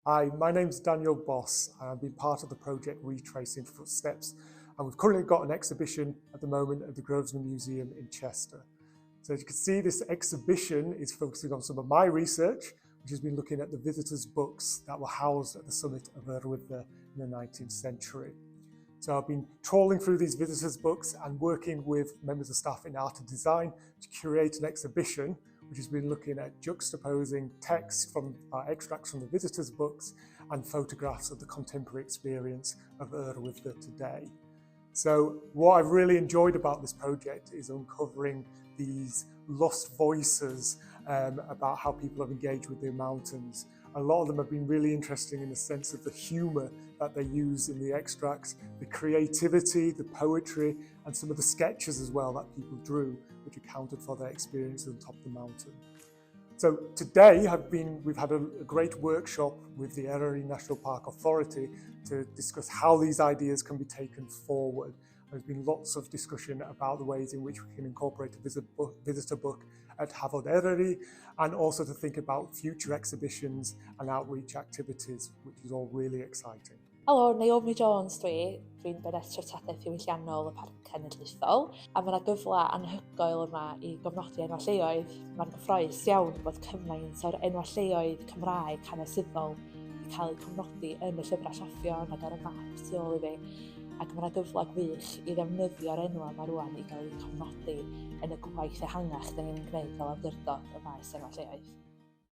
Hi, my name's Daniel Bos, and I've been part of the project Retracing Footsteps, and we've currently got an exhibition at the moment at the Grosvenor Museum in Chester. So as you can see, this exhibition is focusing on some of my research, which has been looking at the visitors' books that were housed at the summit of Yr Wyddfa in the 19th century. So I've been trawling through these visitors' books and working with members of staff in art and design to curate an exhibition which has been looking at juxtaposing text from extracts from the visitors' books and photographs of the contemporary experience of Yr Wyddfa today. So what I've really enjoyed about this project is uncovering these lost voices about how people have engaged with their mountains. A lot of them have been really interesting in the sense of the humour that they use in the extracts, the creativity, the poetry, and some of the sketches as well that people drew, which accounted for their experiences on top of the mountain. So today we've had a great workshop with the Eryri National Park Authority to discuss how these ideas can be taken forward. There's been lots of discussion about the ways in which we can incorporate a visitor book at Hafod Eryri, and also to think about future exhibitions and outreach activities, which is all really exciting. Helo, Naomi Jones dwi'n Pennaeth Treftadaeth Ddiwylliannol y Pharc Cenedlaethol, a mae yna gyfle anhygoel yma i gofnodi enwau lleoedd. Mae'n gyffrous iawn bod cymaint o'r enwau lleoedd Cymraeg hanesyddol wedi cael eu cofnodi yn y llyfrau lloffion ac ar y map tu ôl i fi. Ac mae yna gyfle gwych i ddefnyddio'r enwau yma rwan i gael eu cofnodi yn y gwaith ehangach da ni'n gwneud fel awdurdod y maes enwau lleoedd.